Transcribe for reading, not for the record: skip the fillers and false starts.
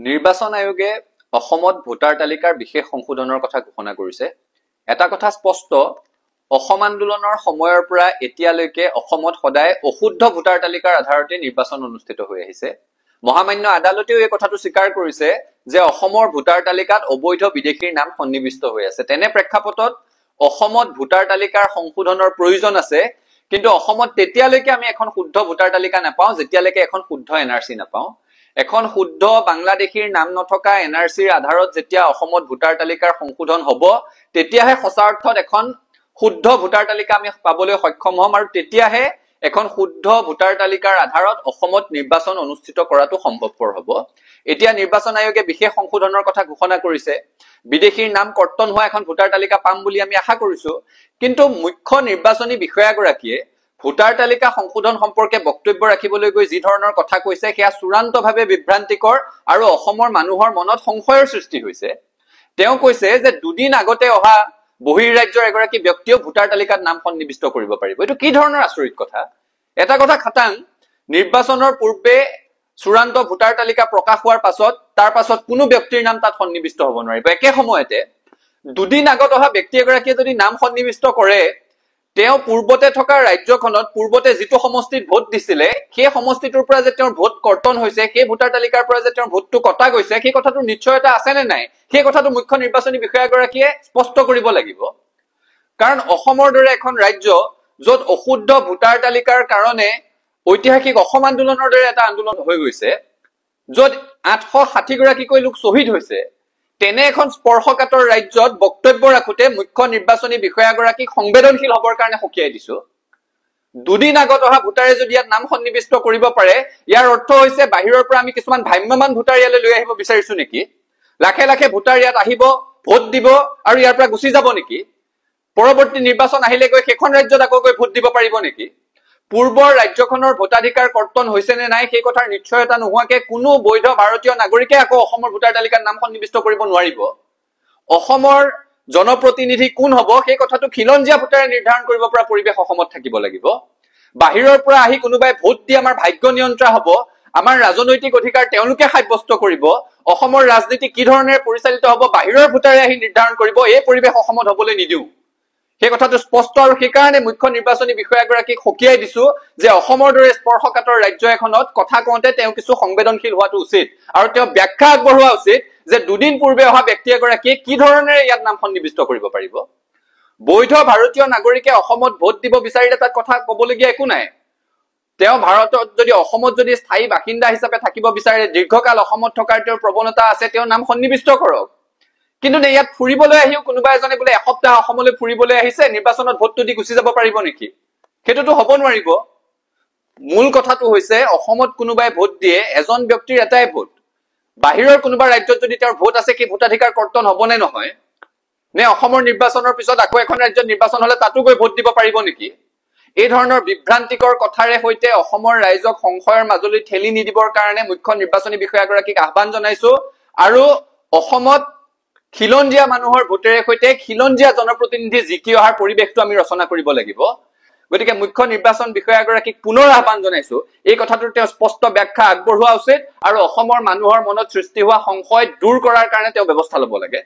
নিৰ্বাচন আয়োগে অসমত ভোটাৰ তালিকাৰ বিশেষ সংশোধনৰ কথা ঘোষণা কৰিছে। এটা কথা স্পষ্ট, অসম আন্দোলনৰ সময়ৰ পৰা এতিয়ালৈকে অসমত সদায় অশুদ্ধ ভোটাৰ তালিকাৰ আধাৰতে নিৰ্বাচন অনুষ্ঠিত হৈ আহিছে। মহামান্য আদালতেও এই কথাটো স্বীকাৰ কৰিছে যে অসমৰ ভোটাৰ তালিকাত অবৈধ বিদেশীৰ নাম সন্নিবিষ্ট হৈ আছে। তেনে প্ৰেক্ষাপটত অসমত ভোটাৰ তালিকাৰ সংশোধনৰ প্ৰয়োজন আছে, কিন্তু অসমত তেতিয়ালৈকে আমি এখন শুদ্ধ ভোটাৰ তালিকা নাপাওঁ যেতিয়ালৈকে এখন শুদ্ধ এনআৰচি নাপাওঁ। এখন শুদ্ধ বাংলাদেশীৰ নাম নথকা এনআৰচিৰ আধাৰত যেতিয়া অসমত ভোটাৰ তালিকাৰ সংশোধন হ'ব, তেতিয়াহে সঁচা অৰ্থত এখন শুদ্ধ ভোটাৰ তালিকা আমি পাবলৈ সক্ষম হ'ম, আৰু তেতিয়াহে এখন শুদ্ধ ভোটাৰ তালিকাৰ আধাৰত অসমত নিৰ্বাচন অনুষ্ঠিত কৰাটো সম্ভৱপৰ হ'ব। এতিয়া নিৰ্বাচন আয়োগে বিশেষ সংশোধনৰ কথা ঘোষণা কৰিছে। বিদেশীৰ নাম কৰ্তন হোৱা এখন ভোটাৰ তালিকা পাম বুলি আমি আশা কৰিছো, কিন্তু মুখ্য নিৰ্বাচনী বিষয়াগৰাকীয়ে ভোটাৰ তালিকা সংশোধন সম্পৰ্কে বক্তব্য ৰাখিবলৈ গৈ যি ধৰণৰ কথা কৈছে সেয়া চূড়ান্তভাৱে বিভ্ৰান্তিকৰ আৰু অসমৰ মানুহৰ মনত সংশয়ৰ সৃষ্টি হৈছে। তেওঁ কৈছে যে দুদিন আগতে অহা বহিৰ্ৰাজ্যৰ এগৰাকী ব্যক্তিও ভোটাৰ তালিকাত নাম সন্নিবিষ্ট কৰিব পাৰিব। এইটো কি ধৰণৰ আচৰিত কথা? এটা কথা খাটাং, নিৰ্বাচনৰ পূৰ্বে চূড়ান্ত ভোটাৰ তালিকা প্ৰকাশ হোৱাৰ পাছত তাৰ পাছত কোনো ব্যক্তিৰ নাম তাত সন্নিবিষ্ট হ'ব নোৱাৰিব। একে সময়তে দুদিন আগত অহা ব্যক্তি এগৰাকীয়ে যদি নাম সন্নিবিষ্ট কৰে, তেওঁ পূৰ্বতে থকা ৰাজ্যখনত পূৰ্বতে যিটো সমষ্টিত ভোট দিছিলে সেই সমষ্টিটোৰ পৰা যে তেওঁৰ ভোট কৰ্তন হৈছে, সেই ভোটাৰ তালিকাৰ পৰা যে তেওঁৰ ভোটটো কটা গৈছে, সেই কথাটোৰ নিশ্চয়তা আছে নে নাই, সেই কথাটো মুখ্য নিৰ্বাচনী বিষয়াগৰাকীয়ে স্পষ্ট কৰিব লাগিব। কাৰণ অসমৰ দৰে এখন ৰাজ্য য'ত অশুদ্ধ ভোটাৰ তালিকাৰ কাৰণে ঐতিহাসিক অসম আন্দোলনৰ দৰে এটা আন্দোলন হৈ গৈছে, য'ত 860 গৰাকীকৈ লোক শ্বহীদ হৈছে, তেনে এখন স্পৰ্শকাতৰ ৰাজ্যত বক্তব্য ৰাখোতে মুখ্য নিৰ্বাচনী বিষয়াগৰাকীক সংবেদনশীল হবৰ কাৰণে সকীয়াই দিছো। দুদিন আগত অহা ভোটাৰে যদি ইয়াত নাম সন্নিবিষ্ট কৰিব পাৰে, ইয়াৰ অৰ্থ হৈছে বাহিৰৰ পৰা আমি কিছুমান ভ্ৰাম্যমান ভোটাৰ ইয়ালৈ লৈ আহিব বিচাৰিছো নেকি? লাখে লাখে ভোটাৰ ইয়াত আহিব, ভোট দিব আৰু ইয়াৰ পৰা গুচি যাব নেকি? পৰৱৰ্তী নিৰ্বাচন আহিলে গৈ সেইখন ৰাজ্যত আকৌ গৈ ভোট দিব পাৰিব নেকি? পূৰ্বৰ ৰাজ্যখনৰ ভোটাধিকাৰ কৰ্তন হৈছে নে নাই সেই কথাৰ নিশ্চয়তা নোহোৱাকে কোনো বৈধ ভাৰতীয় নাগৰিকে আকৌ অসমৰ ভোটাৰ তালিকাত নাম সন্নিবিষ্ট কৰিব নোৱাৰিব। অসমৰ জনপ্ৰতিনিধি কোন হ'ব সেই কথাটো খিলঞ্জীয়া ভোটাৰে নিৰ্ধাৰণ কৰিব পৰা পৰিৱেশ অসমত থাকিব লাগিব। বাহিৰৰ পৰা আহি কোনোবাই ভোট দি আমাৰ ভাগ্য নিয়ন্ত্ৰা হ'ব, আমাৰ ৰাজনৈতিক অধিকাৰ তেওঁলোকে সাব্যস্ত কৰিব, অসমৰ ৰাজনীতি কি ধৰণে পৰিচালিত হ'ব বাহিৰৰ ভোটাৰে আহি নিৰ্ধাৰণ কৰিব, এই পৰিৱেশ অসমত হ'বলৈ নিদিওঁ। সেই কথাটো স্পষ্ট, আৰু সেইকাৰণে মুখ্য নিৰ্বাচনী বিষয়াগৰাকীক সকীয়াই দিছো যে অসমৰ দৰে স্পৰ্শকাতৰ ৰাজ্য এখনত কথা কওঁতে তেওঁ কিছু সংবেদনশীল হোৱাটো উচিত, আৰু তেওঁ ব্যাখ্যা আগবঢ়োৱা উচিত যে দুদিন পূৰ্বে অহা ব্যক্তি এগৰাকীয়ে কি ধৰণেৰে ইয়াত নাম সন্নিবিষ্ট কৰিব পাৰিব। বৈধ ভাৰতীয় নাগৰিকে অসমত ভোট দিব বিচাৰিলে তাত কথা কবলগীয়া একো নাই। তেওঁ ভাৰতত যদি অসমত যদি স্থায়ী বাসিন্দা হিচাপে থাকিব বিচাৰে, দীৰ্ঘকাল অসমত থকাৰ তেওঁৰ প্ৰৱণতা আছে, তেওঁ নাম সন্নিবিষ্ট কৰক। কিন্তু ইয়াত ফুৰিবলৈ আহিও কোনোবা এজনে বোলে এসপ্তাহ অসমলৈ ফুৰিবলৈ আহিছে, নিৰ্বাচনত ভোটটো দি গুচি যাব পাৰিব নেকি? সেইটোতো হ'ব নোৱাৰিব। মূল কথাটো হৈছে অসমত কোনোবাই ভোট দিয়ে, এজন ব্যক্তিৰ এটাই ভোট। বাহিৰৰ কোনোবা ৰাজ্যত যদি তেওঁৰ ভোট আছে, সেই ভোটাধিকাৰ কৰ্তন হ'ব নে নহয়? নে অসমৰ নিৰ্বাচনৰ পিছত আকৌ এখন ৰাজ্যত নিৰ্বাচন হলে তাতো গৈ ভোট দিব পাৰিব নেকি? এই ধৰণৰ বিভ্ৰান্তিকৰ কথাৰে সৈতে অসমৰ ৰাইজক সংশয়ৰ মাজলৈ ঠেলি নিদিবৰ কাৰণে মুখ্য নিৰ্বাচনী বিষয়াগৰাকীক আহ্বান জনাইছো, আৰু অসমত খিলঞ্জীয়া মানুহৰ ভোটেৰে সৈতে খিলঞ্জীয়া জনপ্ৰতিনিধি জিকি অহাৰ পৰিৱেশটো আমি ৰচনা কৰিব লাগিব। গতিকে মুখ্য নিৰ্বাচন বিষয়াগৰাকীক পুনৰ আহ্বান জনাইছো, এই কথাটোৰ তেওঁ স্পষ্ট ব্যাখ্যা আগবঢ়োৱা উচিত, আৰু অসমৰ মানুহৰ মনত সৃষ্টি হোৱা সংশয় দূৰ কৰাৰ কাৰণে তেওঁ ব্যৱস্থা ল'ব লাগে।